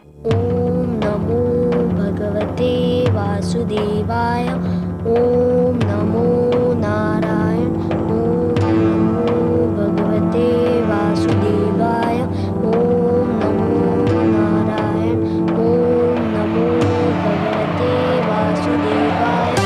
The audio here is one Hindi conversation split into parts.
ॐ नमो भगवते वासुदेवाय। ॐ नमो नारायण। ॐ नमो भगवते वासुदेवाय। ॐ नमो नारायण। ॐ नमो भगवते वासुदेवाय।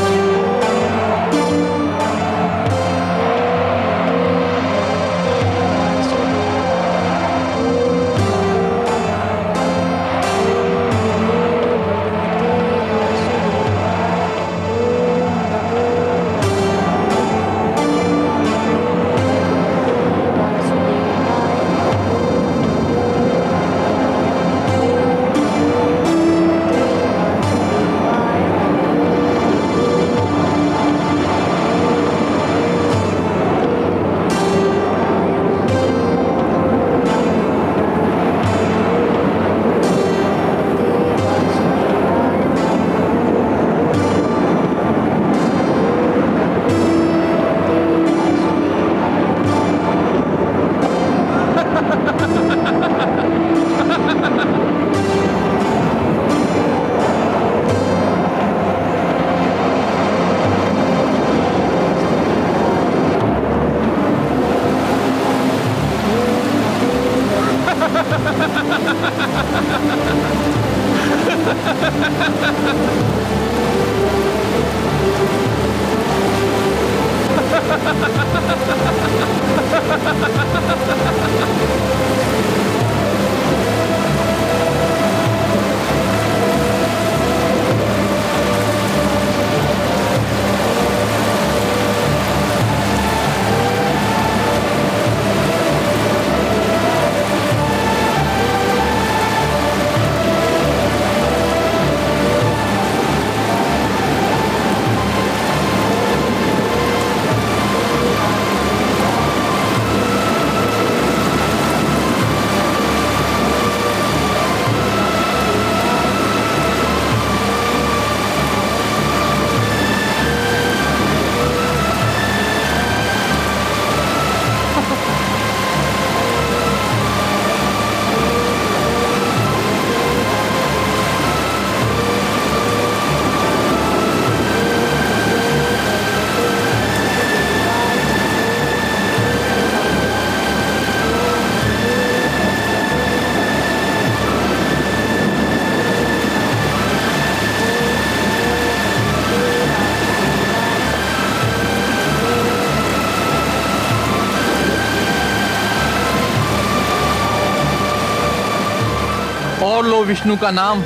और लो विष्णु का नाम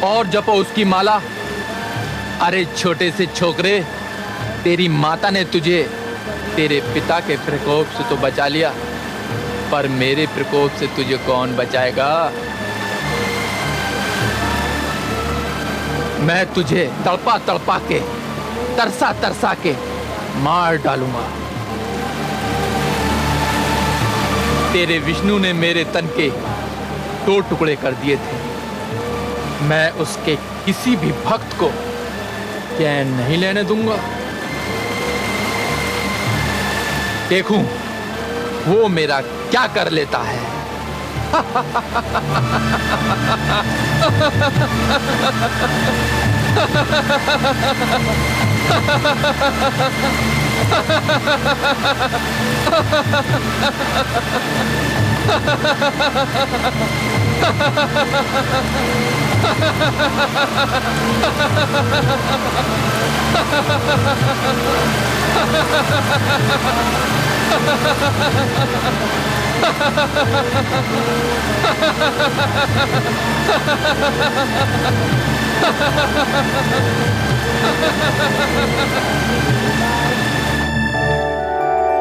और जपो उसकी माला। अरे छोटे से छोकरे, तेरी माता ने तुझे तेरे पिता के प्रकोप से तो बचा लिया, पर मेरे प्रकोप से तुझे कौन बचाएगा? मैं तुझे तड़पा तड़पा के, तरसा तरसा के मार डालूंगा। तेरे विष्णु ने मेरे तन के 2 टुकड़े कर दिए थे। मैं उसके किसी भी भक्त को चैन नहीं लेने दूंगा। देखूं वो मेरा क्या कर लेता है।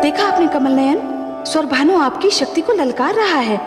देखा आपने कमल नयन, स्वर भानु आपकी शक्ति को ललकार रहा है।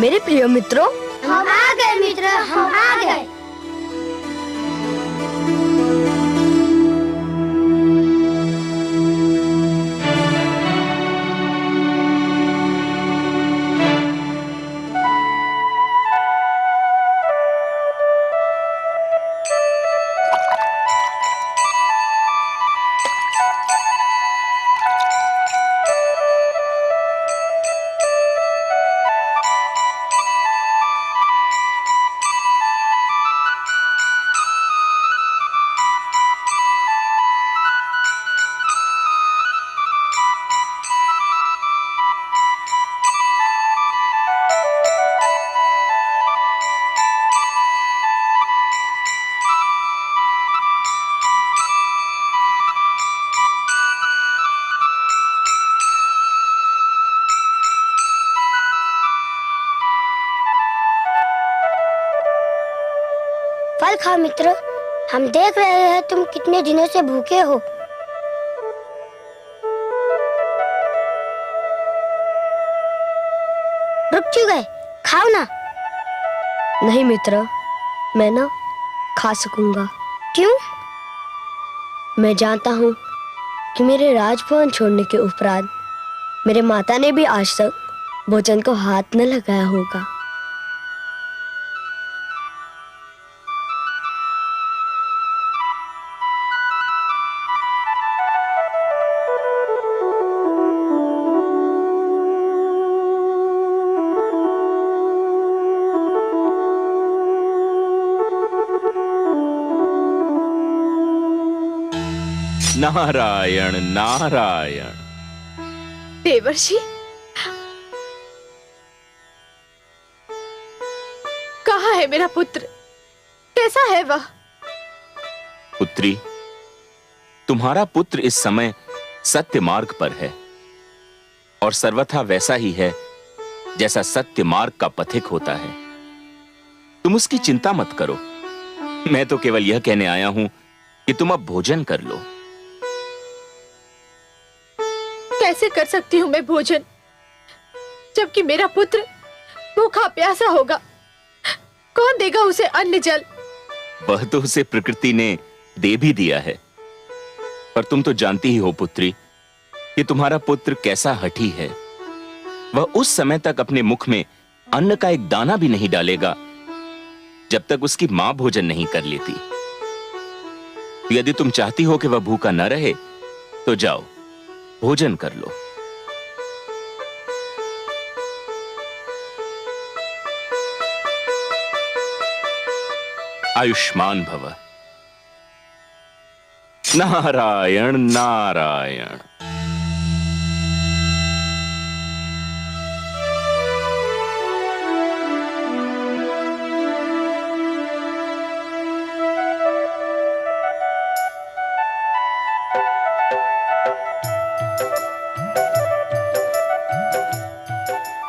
मेरे प्रिय मित्रों, हम आ गए मित्र, हम आ गए। फल खाओ मित्र, हम देख रहे हैं तुम कितने दिनों से भूखे हो। रुक क्यों गए, खाओ ना। नहीं मित्र, मैं ना खा सकूंगा। क्यों? मैं जानता हूँ कि मेरे राजभवन छोड़ने के उपरांत मेरे माता ने भी आज तक भोजन को हाथ न लगाया होगा। नारायण नारायण। देवर्षि, कहाँ है मेरा पुत्र? कैसा है वह? पुत्री, तुम्हारा पुत्र इस समय सत्य मार्ग पर है और सर्वथा वैसा ही है जैसा सत्य मार्ग का पथिक होता है। तुम उसकी चिंता मत करो। मैं तो केवल यह कहने आया हूं कि तुम अब भोजन कर लो। कैसे कर सकती हूँ मैं भोजन, जबकि मेरा पुत्र भूखा प्यासा होगा? कौन देगा उसे अन्न जल? वह तो उसे प्रकृति ने दे भी दिया है, पर तुम तो जानती ही हो पुत्री कि तुम्हारा पुत्र कैसा हठी है। वह उस समय तक अपने मुख में अन्न का एक दाना भी नहीं डालेगा जब तक उसकी मां भोजन नहीं कर लेती। यदि तुम चाहती हो कि वह भूखा न रहे तो जाओ, भोजन कर लो। आयुष्मान भव। नारायण नारायण।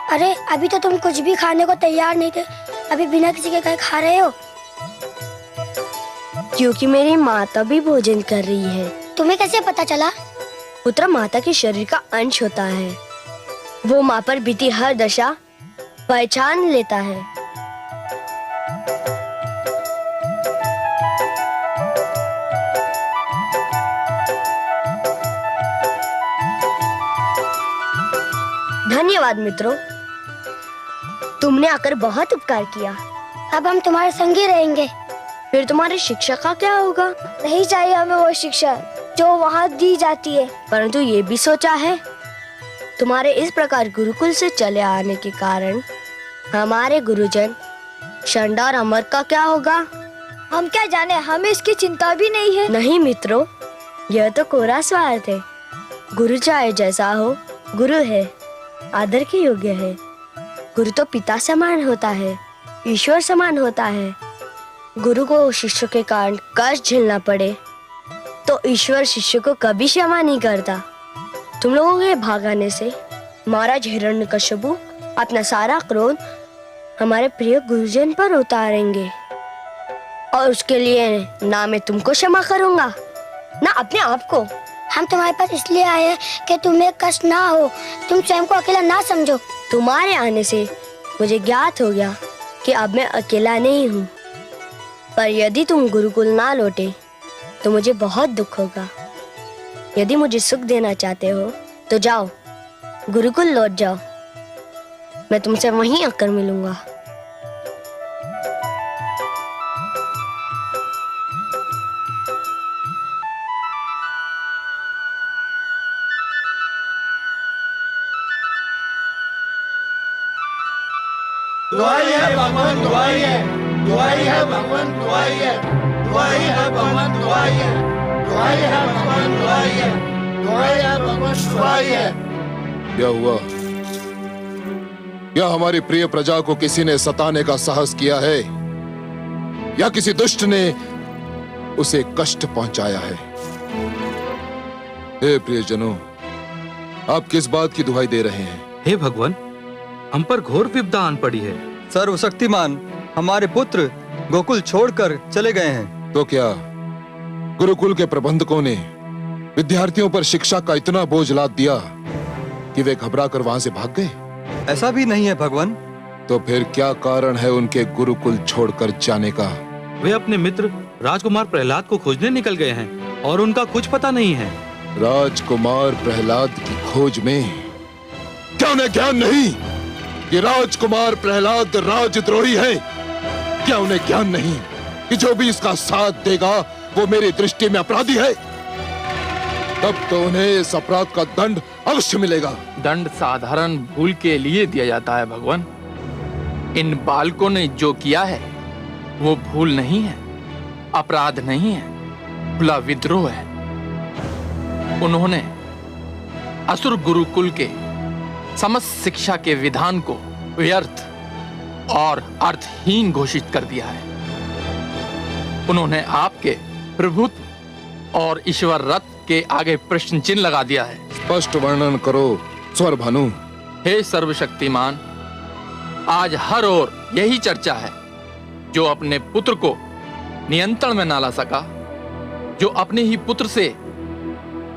अरे अभी तो तुम कुछ भी खाने को तैयार नहीं थे, अभी बिना किसी के कहे खा रहे हो। क्योंकि मेरी माता भी भोजन कर रही है। तुम्हें कैसे पता चला? पुत्र माता के शरीर का अंश होता है। वो माँ पर बीती हर दशा पहचान लेता है। धन्यवाद मित्रों, तुमने आकर बहुत उपकार किया। अब हम तुम्हारे संग ही रहेंगे। फिर तुम्हारी शिक्षा का क्या होगा? नहीं चाहिए हमें वो शिक्षा जो वहाँ दी जाती है। परंतु ये भी सोचा है, तुम्हारे इस प्रकार गुरुकुल से चले आने के कारण हमारे गुरुजन शंडा और अमर का क्या होगा? हम क्या जाने, हमें इसकी चिंता भी नहीं है। नहीं मित्रों, यह तो कोरा स्वार्थ है। गुरु चाहे जैसा हो, गुरु है, आदर के योग्य है। गुरु तो पिता समान होता है, ईश्वर समान होता है। गुरु को शिष्य के कारण कष्ट झेलना पड़े तो ईश्वर शिष्य को कभी क्षमा नहीं करता। तुम लोगों के भागाने से महाराज हिरण्यकश्यपु अपना सारा क्रोध हमारे प्रिय गुरुजन पर उतारेंगे, और उसके लिए ना मैं तुमको क्षमा करूंगा ना अपने आप को। हम तुम्हारे पास इसलिए आए हैं कि तुम्हें कष्ट ना हो, तुम स्वयं को अकेला ना समझो। तुम्हारे आने से मुझे ज्ञात हो गया कि अब मैं अकेला नहीं हूँ। पर यदि तुम गुरुकुल ना लौटे तो मुझे बहुत दुख होगा। यदि मुझे सुख देना चाहते हो तो जाओ, गुरुकुल लौट जाओ। मैं तुमसे वहीं आकर मिलूंगा। दुआई है भगवान, दुआई है, दुआई है भगवान, दुआई है, दुआई है भगवान, दुआई है, दुआई है भगवान, दुआई है, दुआई है भगवान, दुआई है। क्या हुआ? क्या हमारी प्रिय प्रजा को किसी ने सताने का साहस किया है या किसी दुष्ट ने उसे कष्ट पहुंचाया है? हे प्रियजनों, आप किस बात की दुहाई दे रहे हैं? हे भगवान, हम पर घोर विपदा आन पड़ी है। सर्वशक्तिमान, हमारे पुत्र गोकुल छोड़कर चले गए हैं। तो क्या गुरुकुल के प्रबंधकों ने विद्यार्थियों पर शिक्षा का इतना बोझ लाद दिया कि वे घबराकर वहां से भाग गए? ऐसा भी नहीं है भगवान। तो फिर क्या कारण है उनके गुरुकुल छोड़कर जाने का? वे अपने मित्र राजकुमार प्रहलाद को खोजने निकल गए हैं और उनका कुछ पता नहीं है। राजकुमार प्रहलाद की खोज में क्या उन्हें ज्ञान नहीं कि राजकुमार प्रहलाद राजद्रोही है? क्या उन्हें ज्ञान नहीं कि जो भी इसका साथ देगा वो मेरी दृष्टि में अपराधी है? तब तो उन्हें इस अपराध का दंड अवश्य मिलेगा। दंड साधारण भूल के लिए दिया जाता है भगवान। इन बालकों ने जो किया है वो भूल नहीं है, अपराध नहीं है, खुला विद्रोह है। उन्होंने असुर गुरुकुल के समस्त शिक्षा के विधान को व्यर्थ और अर्थहीन घोषित कर दिया है। उन्होंने आपके प्रभुत्व और ईश्वर रथ के आगे प्रश्न चिन्ह लगा दिया है। स्पष्ट वर्णन करो स्वर भानु। हे सर्वशक्तिमान, आज हर ओर यही चर्चा है। जो अपने पुत्र को नियंत्रण में ना ला सका, जो अपने ही पुत्र से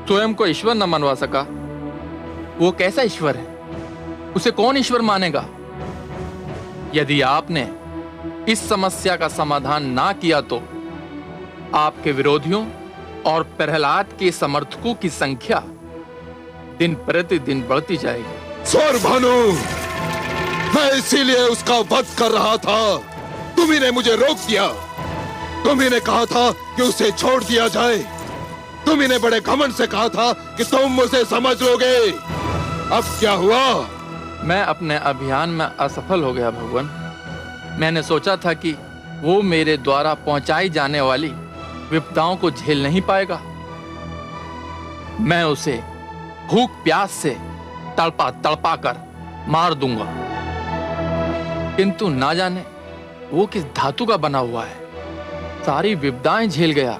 स्वयं को ईश्वर न मनवा सका, वो कैसा ईश्वर है? उसे कौन ईश्वर मानेगा? यदि आपने इस समस्या का समाधान ना किया तो आपके विरोधियों और प्रहलाद के समर्थकों की संख्या दिन प्रतिदिन बढ़ती जाएगी। स्वर भानु, मैं इसीलिए उसका वध कर रहा था। तुम ही ने मुझे रोक दिया। तुम ही ने कहा था कि उसे छोड़ दिया जाए। तुम ही ने बड़े घमंड से कहा था कि तुम मुझे समझ लोगे। अब क्या हुआ? मैं अपने अभियान में असफल हो गया भगवान। मैंने सोचा था कि वो मेरे द्वारा पहुंचाई जाने वाली विपदाओं को झेल नहीं पाएगा। मैं उसे भूख प्यास से तड़पा तड़पा कर मार दूंगा। किंतु ना जाने वो किस धातु का बना हुआ है। सारी विपदाएं झेल गया,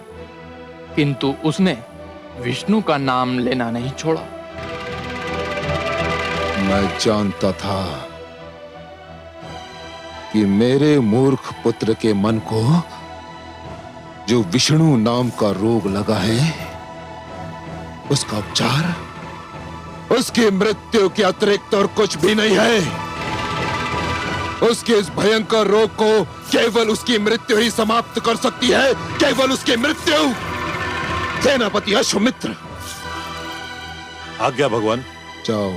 किंतु उसने विष्णु का नाम लेना नहीं छोड़ा। मैं जानता था कि मेरे मूर्ख पुत्र के मन को जो विष्णु नाम का रोग लगा है, उसका उपचार उसकी मृत्यु के अतिरिक्त और कुछ भी नहीं है। उसके इस भयंकर रोग को केवल उसकी मृत्यु ही समाप्त कर सकती है, केवल उसकी मृत्यु। सेनापति अश्वमित्र, आज्ञा भगवान। जाओ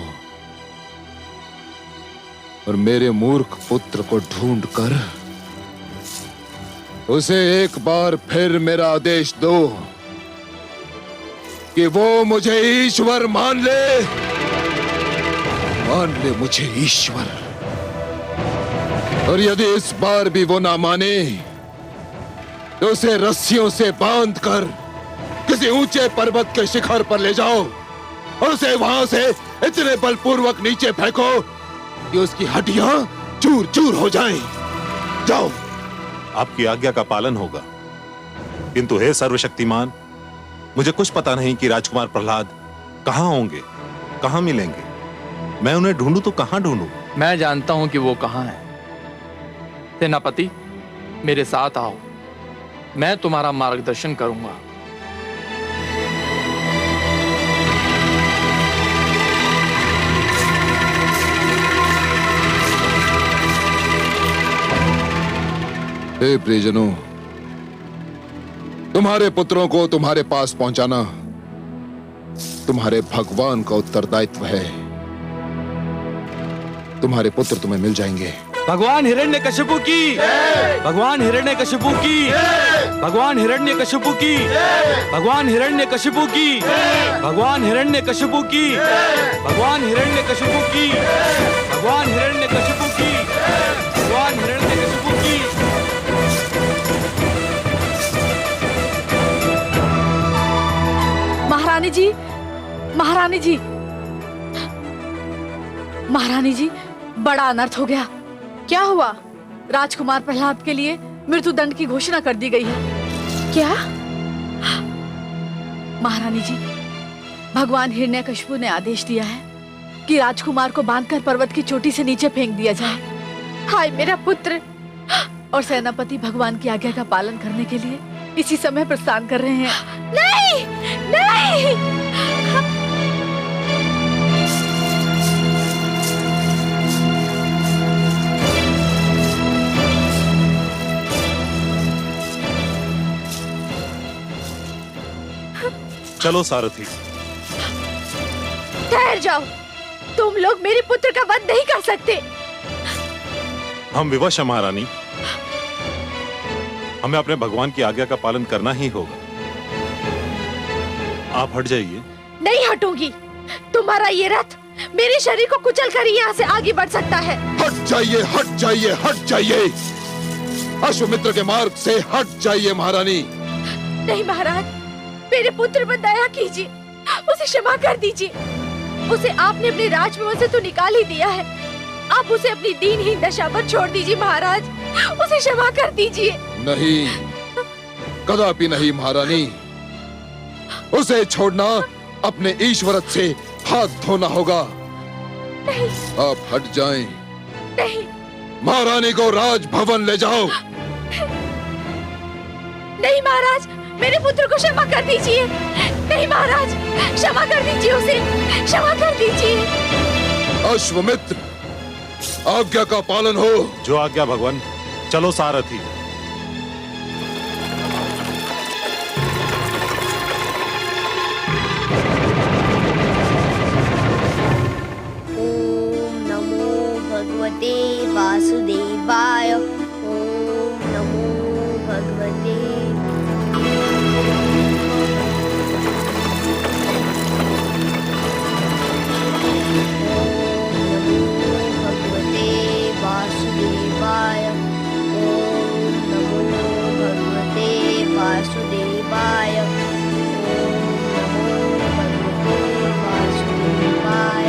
और मेरे मूर्ख पुत्र को ढूंढकर उसे एक बार फिर मेरा आदेश दो कि वो मुझे ईश्वर मान ले मुझे ईश्वर। और यदि इस बार भी वो ना माने तो उसे रस्सियों से बांधकर किसी ऊंचे पर्वत के शिखर पर ले जाओ और उसे वहां से इतने बलपूर्वक नीचे फेंको कि उसकी हड्डियां चूर चूर हो जाएं। जाओ। आपकी आज्ञा का पालन होगा। किंतु हे सर्वशक्तिमान, मुझे कुछ पता नहीं कि राजकुमार प्रहलाद कहां होंगे, कहां मिलेंगे। मैं उन्हें ढूंढूं तो कहां ढूंढूं? मैं जानता हूं कि वो कहां है। सेनापति, मेरे साथ आओ, मैं तुम्हारा मार्गदर्शन करूंगा। हे प्रियजनों, तुम्हारे पुत्रों को तुम्हारे पास पहुंचाना तुम्हारे भगवान का उत्तरदायित्व है। तुम्हारे पुत्र तुम्हें मिल जाएंगे। भगवान हिरण्यकशिपु की, भगवान हिरण्यकशिपु की, भगवान हिरण्यकशिपु की, भगवान हिरण्यकशिपु की, भगवान हिरण्यकशिपु की, भगवान हिरण्यकशिपु की, भगवान हिरण्यकशिपु की, भगवान हिरण्यकशिपु की। महारानी जी, महारानी जी, महारानी जी, बड़ा अनर्थ हो गया। क्या हुआ? राजकुमार प्रहलाद के लिए मृत्युदंड की घोषणा कर दी गई है। क्या? महारानी जी, भगवान हिरण्यकशिपु ने आदेश दिया है कि राजकुमार को बांधकर पर्वत की चोटी से नीचे फेंक दिया जाए। हाय मेरा पुत्र! और सेनापति भगवान की आज्ञा का पालन करने के लिए इसी समय प्रस्थान कर रहे हैं। नहीं, नहीं! चलो सारथी। ठहर जाओ, तुम लोग मेरे पुत्र का वध नहीं कर सकते। हम विवश हैं महारानी, हमें अपने भगवान की आज्ञा का पालन करना ही होगा। आप हट जाइए। नहीं हटूंगी। तुम्हारा ये रथ मेरे शरीर को कुचल कर यहाँ से आगे बढ़ सकता है। हट जाइए, हट जाइए, हट जाइए। अश्वमित्र के मार्ग से हट जाइए महारानी। नहीं महाराज, मेरे पुत्र पर दया कीजिए, उसे क्षमा कर दीजिए। उसे आपने अपने राजभवन से तो निकाल ही दिया है, आप उसे अपनी दीनहीन दशा पर छोड़ दीजिए महाराज। उसे क्षमा कर दीजिए। नहीं, कदापि नहीं महारानी। उसे छोड़ना अपने ईश्वरत से हाथ धोना होगा। नहीं। आप हट जाएं। नहीं। महारानी को राजभवन ले जाओ। नहीं महाराज, मेरे पुत्र को क्षमा कर दीजिए। नहीं महाराज, क्षमा कर दीजिए उसे, क्षमा कर दीजिए। अश्वमित्र, आज्ञा का पालन हो। जो आज्ञा भगवान। चलो सारथी। ओम नमो भगवते वासुदेवाय। ओम नमो भगवते। वासुदेवाय। ओम नमो भगवते वासुदेवाय। ओम नमो भगवते वासुदेवाय।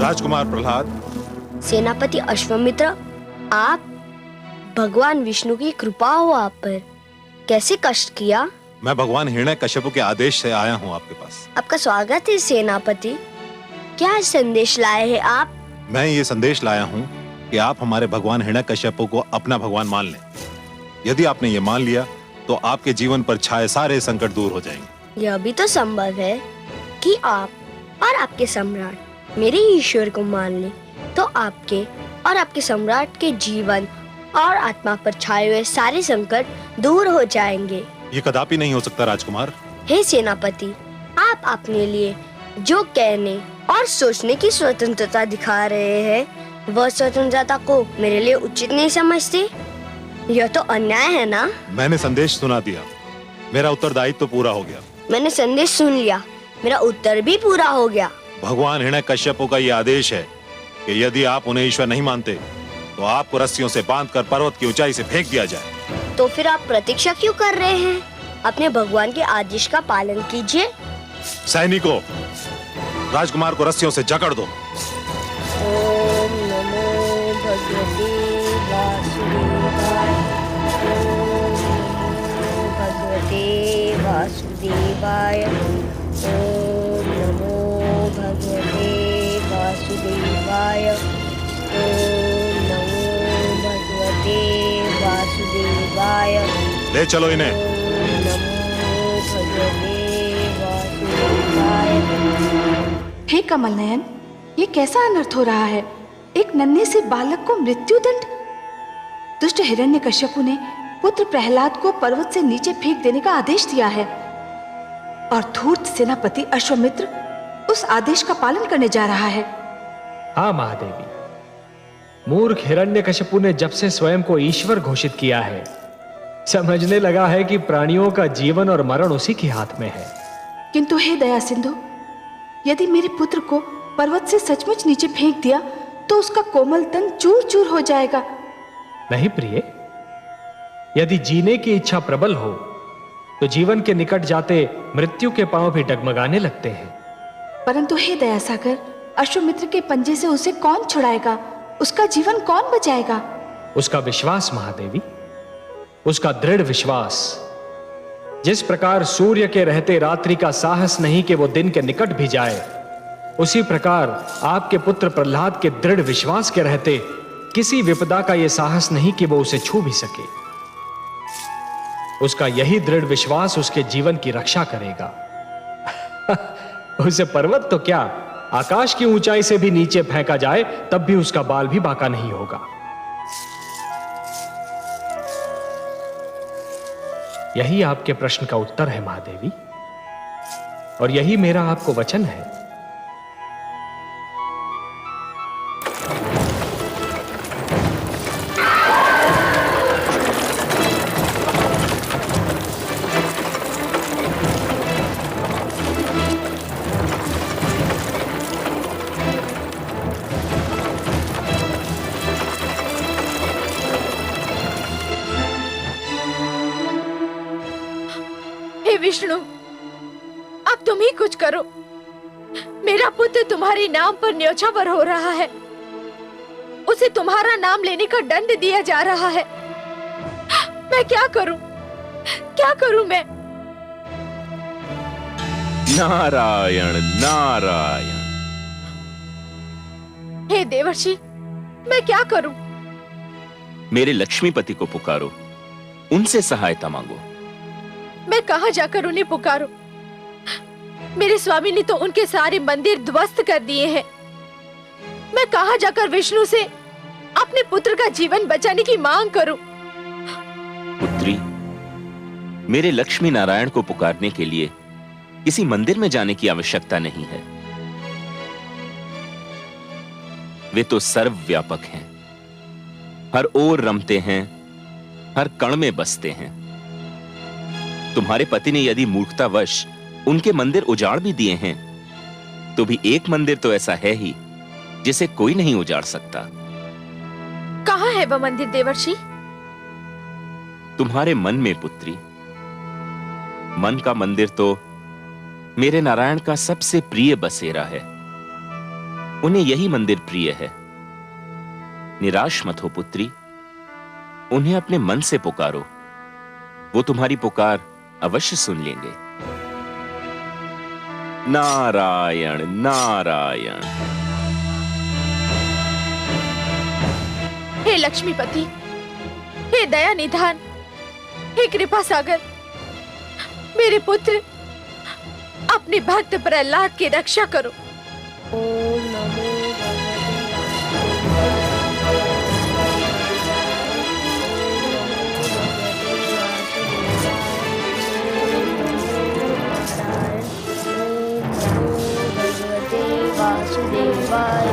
राजकुमार प्रहलाद। सेनापति अश्वमित्र, आप, भगवान विष्णु की कृपा हो आप पर। कैसे कष्ट किया? मैं भगवान हिरण्यकशिपु के आदेश से आया हूँ आपके पास। आपका स्वागत है सेनापति। क्या संदेश लाए हैं आप? मैं ये संदेश लाया हूँ कि आप हमारे भगवान हिरण्यकशिपु को अपना भगवान मान लें। यदि आपने ये मान लिया तो आपके जीवन पर छाए सारे संकट दूर हो जाएंगे। यह भी तो संभव है कि आप और आपके सम्राट मेरे ईश्वर को मान ले, तो आपके और आपके सम्राट के जीवन और आत्मा पर छाए हुए सारे संकट दूर हो जाएंगे। ये कदापि नहीं हो सकता राजकुमार। हे सेनापति, आप अपने लिए जो कहने और सोचने की स्वतंत्रता दिखा रहे हैं, वह स्वतंत्रता को मेरे लिए उचित नहीं समझते? यह तो अन्याय है ना? मैंने संदेश सुना दिया, मेरा उत्तरदायित्व तो पूरा हो गया। मैंने संदेश सुन लिया, मेरा उत्तर भी पूरा हो गया। भगवान हिरण्यकशिपु का ये आदेश है कि यदि आप उन्हें ईश्वर नहीं मानते तो आपको रस्सियों से बांधकर पर्वत की ऊंचाई से फेंक दिया जाए। तो फिर आप प्रतीक्षा क्यों कर रहे हैं? अपने भगवान के आदेश का पालन कीजिए। सैनिकों, राजकुमार को रस्सियों से जकड़ दो। ओम नमो भगवते वासुदेवाय। ओम भगवते वासुदेवाय। ओम नमो भगवते वासुदेवाय। ओम नमो भगवते वासुदेवाय। ले चलो इन्हें। ओम नमो भगवते वासुदेवाय। हे कमल नयन, ये कैसा अनर्थ हो रहा है? एक नन्हे से बालक को मृत्युदंड। दुष्ट हिरण्यकश्यपु ने पुत्र प्रहलाद को पर्वत से नीचे फेंक देने का आदेश दिया है और धूर्त सेनापति अश्वमित्र उस आदेश का पालन करने जा रहा है। हाँ महादेवी, मूर्ख हिरण्यकश्यपु ने जब से स्वयं को ईश्वर घोषित किया है, समझने लगा है कि प्राणियों का जीवन और मरण उसी के हाथ में है। किंतु हे दया सिंधु, यदि मेरे पुत्र को पर्वत से सचमुच नीचे फेंक दिया तो उसका कोमल तन चूर चूर हो जाएगा। नहीं प्रिय, यदि जीने की इच्छा प्रबल हो तो जीवन के निकट जाते मृत्यु के पांव भी डगमगाने लगते हैं। परंतु हे दया सागर, अश्वमित्र के पंजे से उसे कौन छुड़ाएगा? उसका जीवन कौन बचाएगा? उसका विश्वास महादेवी, उसका दृढ़ विश्वास। जिस प्रकार सूर्य के रहते रात्रि का साहस नहीं कि वो दिन के निकट भी जाए, उसी प्रकार आपके पुत्र प्रहलाद के दृढ़ विश्वास के रहते किसी विपदा का यह साहस नहीं कि वो उसे छू भी सके। उसका यही दृढ़ विश्वास उसके जीवन की रक्षा करेगा। उसे पर्वत तो क्या, आकाश की ऊंचाई से भी नीचे फेंका जाए तब भी उसका बाल भी बांका नहीं होगा। यही आपके प्रश्न का उत्तर है महादेवी, और यही मेरा आपको वचन है। विष्णु, अब तुम ही कुछ करो। मेरा पुत्र तुम्हारे नाम पर न्योछावर हो रहा है। उसे तुम्हारा नाम लेने का दंड दिया जा रहा है। मैं क्या करूं? क्या करूं मैं? नारायण नारायण। हे देवर्षि, मैं क्या करूं? मेरे लक्ष्मीपति को पुकारो, उनसे सहायता मांगो। मैं कहां जाकर उन्हें पुकारूं? मेरे स्वामी ने तो उनके सारे मंदिर ध्वस्त कर दिए हैं। मैं कहां जाकर विष्णु से अपने पुत्र का जीवन बचाने की मांग करूं? पुत्री, मेरे लक्ष्मी नारायण को पुकारने के लिए किसी मंदिर में जाने की आवश्यकता नहीं है। वे तो सर्वव्यापक हैं, हर ओर रमते हैं, हर कण में बसते हैं। तुम्हारे पति ने यदि मूर्खतावश उनके मंदिर उजाड़ भी दिए हैं, तो भी एक मंदिर तो ऐसा है ही जिसे कोई नहीं उजाड़ सकता। कहां है वह मंदिर देवर्षि? तुम्हारे मन में पुत्री। मन का मंदिर तो मेरे नारायण का सबसे प्रिय बसेरा है। उन्हें यही मंदिर प्रिय है। निराश मत हो पुत्री, उन्हें अपने मन से पुकारो, वो तुम्हारी पुकार अवश्य सुन लेंगे। नारायण नारायण। हे लक्ष्मीपति, हे दया निधान, हे कृपा सागर, मेरे पुत्र अपने भक्त प्रहलाद की रक्षा करो। ओम नमो भगवते वासुदेवाय।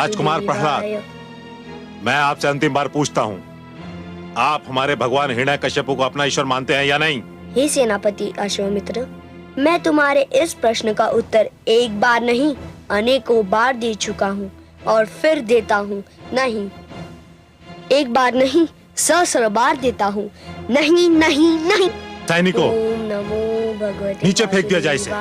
राजकुमार प्रहलाद, मैं आपसे अंतिम बार पूछता हूँ, आप हमारे भगवान हिरण्यकश्यप को अपना ईश्वर मानते हैं या नहीं? हे सेनापति अश्वमित्र, मैं तुम्हारे इस प्रश्न का उत्तर एक बार नहीं अनेकों बार दे चुका हूँ और फिर देता हूँ। नहीं, एक बार नहीं, सहस्र बार देता हूँ। नहीं नहीं नहीं। सैनिकों, ओम नमो भगवते नीचे फेंक दिया जाए इसे।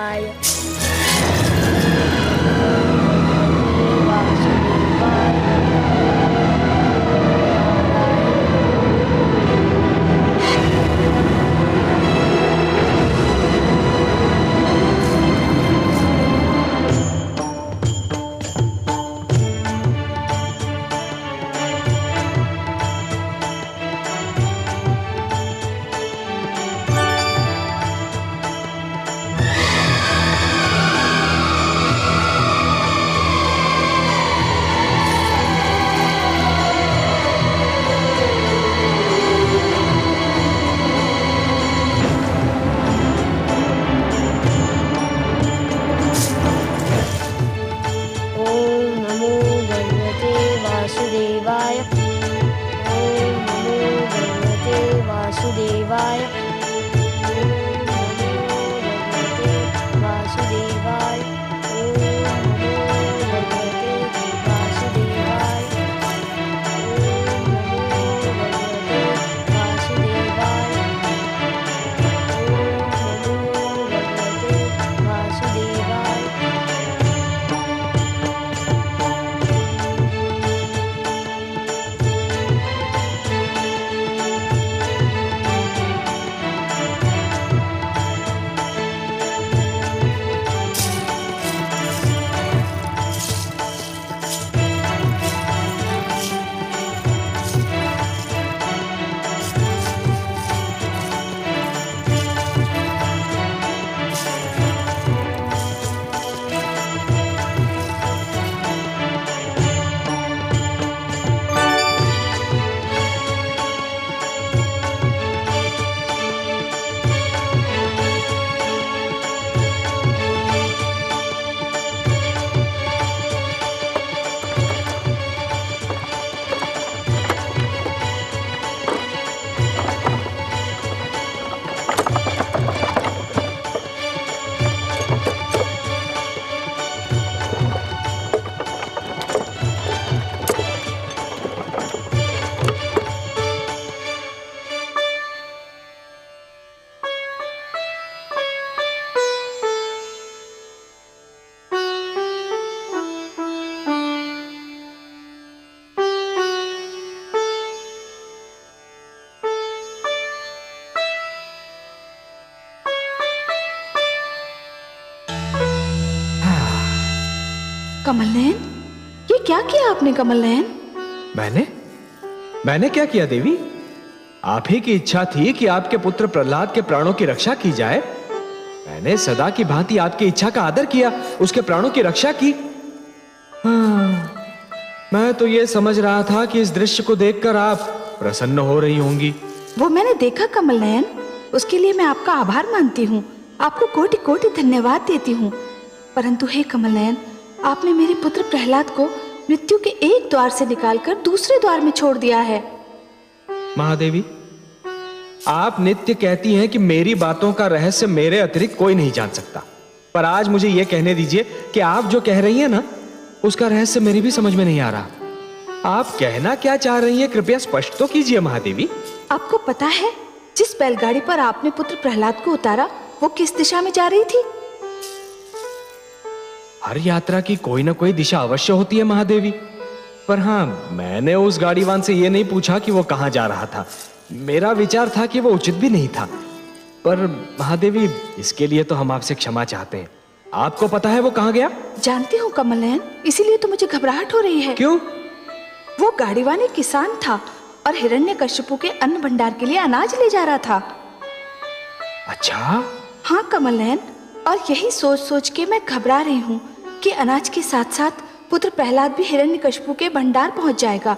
कमल नयन, ये क्या किया आपने कमल नयन? मैंने क्या किया देवी? आप ही की इच्छा थी कि आपके पुत्र प्रहलाद के प्राणों की रक्षा की जाए। मैंने सदा की भांति आपकी इच्छा का आदर किया, उसके प्राणों की रक्षा की। मैं तो ये समझ रहा था कि इस दृश्य को देखकर आप प्रसन्न हो रही होंगी। वो मैंने देखा कमल नयन, उसके लिए मैं आपका आभार मानती हूँ, आपको कोटि कोटि धन्यवाद देती हूँ। परंतु हे कमल नयन, आपने मेरे पुत्र प्रहलाद को मृत्यु के एक द्वार से निकालकर दूसरे द्वार में छोड़ दिया है। महादेवी, आप नित्य कहती हैं कि मेरी बातों का रहस्य मेरे अतिरिक्त कोई नहीं जान सकता, पर आज मुझे यह कहने दीजिए कि आप जो कह रही हैं ना, उसका रहस्य मेरी भी समझ में नहीं आ रहा। आप कहना क्या चाह रही हैं, कृपया स्पष्ट तो कीजिए महादेवी। आपको पता है जिस बैलगाड़ी पर आपने पुत्र प्रहलाद को उतारा वो किस दिशा में जा रही थी? हर यात्रा की कोई ना कोई दिशा अवश्य होती है महादेवी, पर हाँ, मैंने उस गाड़ीवान से यह नहीं पूछा कि वो कहाँ जा रहा था। मेरा विचार था कि वो उचित भी नहीं था। पर महादेवी, इसके लिए तो हम आपसे क्षमा चाहते हैं। आपको पता है वो कहाँ गया? जानती हूँ कमल नयन, इसीलिए तो मुझे घबराहट हो रही है। क्यों? वो गाड़ीवान एक किसान था और हिरण्यकश्यपु के अन्न भंडार के लिए अनाज ले जा रहा था। अच्छा? हाँ कमल नयन, और यही सोच सोच के मैं घबरा रही हूँ कि अनाज के साथ साथ पुत्र प्रहलाद भी हिरण्यकश्यपु के भंडार पहुंच जाएगा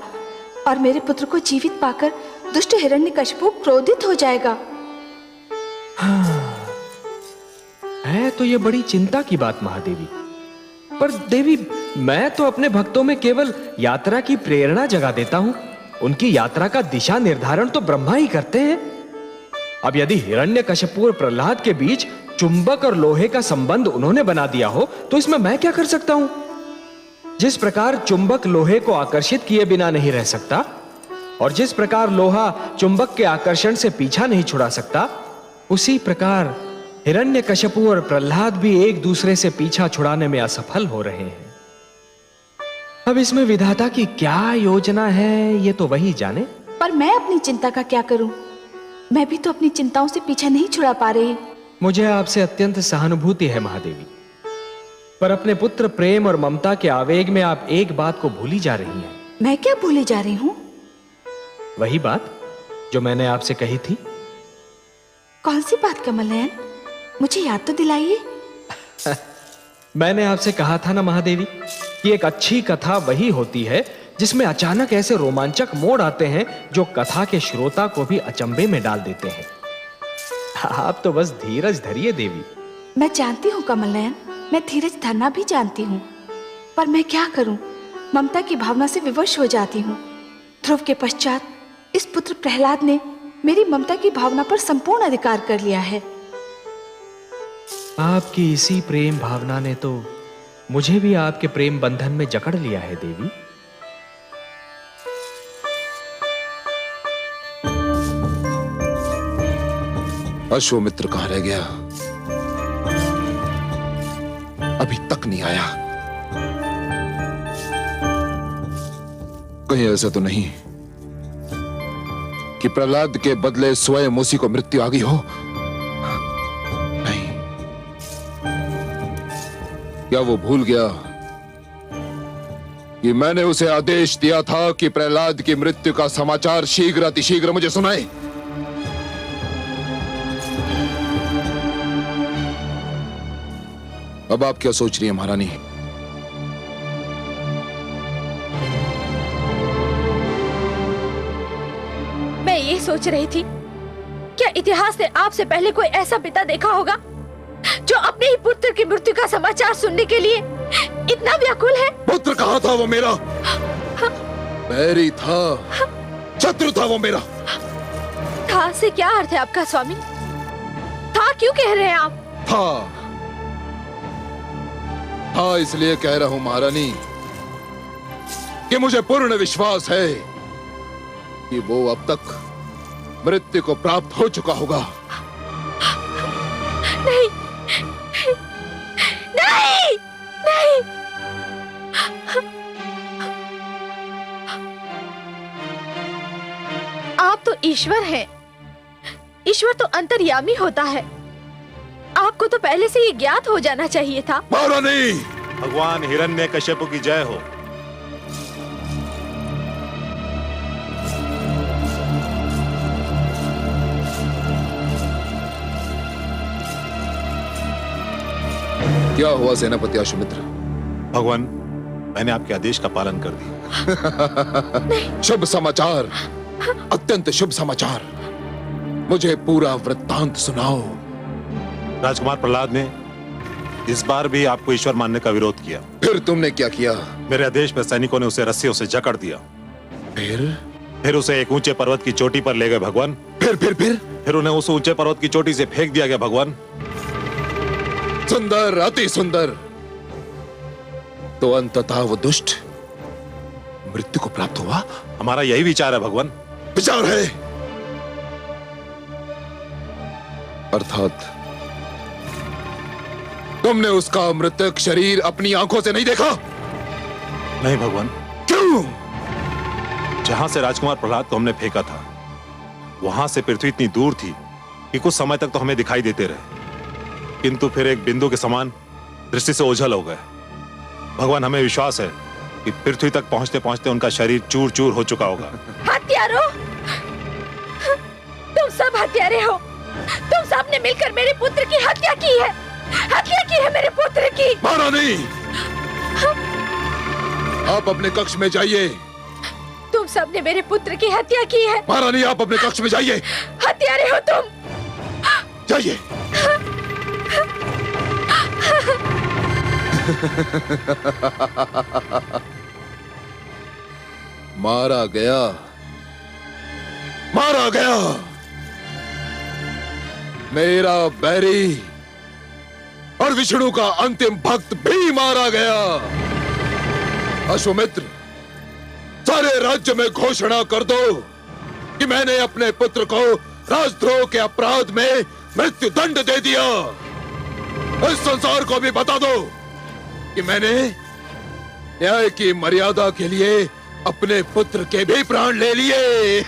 और मेरे पुत्र को जीवित पाकर दुष्ट हिरण्यकश्यपु क्रोधित हो जाएगा। है तो ये बड़ी चिंता की बात महादेवी, पर देवी मैं तो अपने भक्तों में केवल यात्रा की प्रेरणा जगा देता हूं। उनकी यात्रा का दिशा निर्धारण तो ब्रह्मा ही करते हैं। अब यदि हिरण्यकशिपु और प्रहलाद के बीच चुंबक और लोहे का संबंध उन्होंने बना दिया हो तो इसमें मैं क्या कर सकता हूं? जिस प्रकार चुंबक लोहे को आकर्षित किए बिना नहीं रह सकता और जिस प्रकार लोहा चुंबक के आकर्षण से पीछा नहीं छुड़ा सकता, उसी प्रकार हिरण्यकशिपु और प्रहलाद भी एक दूसरे से पीछा छुड़ाने में असफल हो रहे हैं। अब इसमें विधाता की क्या योजना है ये तो वही जाने। पर मैं अपनी चिंता का क्या करूं? मैं भी तो अपनी चिंताओं से पीछा नहीं छुड़ा पा रही। मुझे आपसे अत्यंत सहानुभूति है महादेवी, पर अपने पुत्र प्रेम और ममता के आवेग में आप एक बात को भूली जा रही हैं। मैं क्या भूली जा रही हूँ? वही बात जो मैंने आपसे कही थी। कौन सी बात कमल नयन? मुझे याद तो दिलाइए। मैंने आपसे कहा था ना महादेवी कि एक अच्छी कथा वही होती है जिसमें अचानक ऐसे रोमांचक मोड़ आते हैं जो कथा के श्रोता को भी अचंभे में डाल देते हैं। आप तो बस धीरज धरिए देवी। मैं जानती हूँ कमल नयन, मैं धीरज धरना भी जानती हूँ, पर मैं क्या करूँ? ममता की भावना से विवश हो जाती हूँ। ध्रुव के पश्चात इस पुत्र प्रहलाद ने मेरी ममता की भावना पर संपूर्ण अधिकार कर लिया है। आपकी इसी प्रेम भावना ने तो मुझे भी आपके प्रेम बंधन में जकड़ लिया है देवी। अश्वमित्र कहां रह गया? अभी तक नहीं आया। कहीं ऐसा तो नहीं कि प्रहलाद के बदले स्वयं उसी को मृत्यु आ गई हो? नहीं। क्या वो भूल गया कि मैंने उसे आदेश दिया था कि प्रहलाद की मृत्यु का समाचार शीघ्र अतिशीघ्र मुझे सुनाए? अब आप क्या सोच रही हैं महारानी? मैं ये सोच रही थी, क्या इतिहास ने आपसे पहले कोई ऐसा पिता देखा होगा जो अपने ही पुत्र की मृत्यु का समाचार सुनने के लिए इतना व्याकुल है? पुत्र कहाँ था वो मेरा? बैरी था, शत्रु था वो मेरा। था से क्या अर्थ है आपका स्वामी? था क्यों कह रहे हैं आप? था इसलिए कह रहा हूं महारानी कि मुझे पूर्ण विश्वास है कि वो अब तक मृत्यु को प्राप्त हो चुका होगा। नहीं, नहीं, नहीं। आप तो ईश्वर हैं। ईश्वर तो अंतर्यामी होता है। आपको तो पहले से ये ज्ञात हो जाना चाहिए था। महारानी, भगवान हिरण्यकशिपु की जय हो। क्या हुआ सेनापति अश्वमित्र? भगवान, मैंने आपके आदेश का पालन कर दिया। शुभ समाचार, अत्यंत शुभ समाचार। मुझे पूरा वृत्तांत सुनाओ। राजकुमार प्रहलाद ने इस बार भी आपको ईश्वर मानने का विरोध किया। फिर तुमने क्या किया? मेरे आदेश पर सैनिकों ने उसे रस्सियों से जकड़ दिया। फिर उसे एक ऊंचे पर्वत की चोटी पर ले गए भगवान। फिर उन्हें उस ऊंचे पर्वत की चोटी से फेंक दिया गया भगवान। सुंदर, अति सुंदर। तो अंततः वो दुष्ट मृत्यु को प्राप्त हुआ? हमारा यही विचार है भगवान। विचार है? अर्थात तुमने उसका मृतक शरीर अपनी आंखों से नहीं देखा? नहीं भगवान। क्यों? जहां से राजकुमार प्रहलाद को हमने फेंका था, वहां से पृथ्वी इतनी दूर थी कि कुछ समय तक तो हमें दिखाई देते रहे, किंतु फिर एक बिंदु के समान दृष्टि से ओझल हो गए। भगवान, हमें विश्वास है कि पृथ्वी तक पहुंचते पहुंचते उनका शरीर चूर चूर हो चुका होगा। हत्यारों, तुम सब हत्यारे हो। तुम सब ने मिलकर मेरे पुत्र की हत्या की है। हत्या की है मेरे पुत्र की। महारानी, आप अपने कक्ष में जाइए। तुम सब ने मेरे पुत्र की हत्या की है। महारानी, आप अपने कक्ष में जाइए। हत्यारे हो तुम। जाइए। मारा गया, मारा गया। मेरा बैरी और विष्णु का अंतिम भक्त भी मारा गया। अश्वमित्र, सारे राज्य में घोषणा कर दो कि मैंने अपने पुत्र को राजद्रोह के अपराध में मृत्यु दंड दे दिया। इस संसार को भी बता दो कि मैंने न्याय की मर्यादा के लिए अपने पुत्र के भी प्राण ले लिए।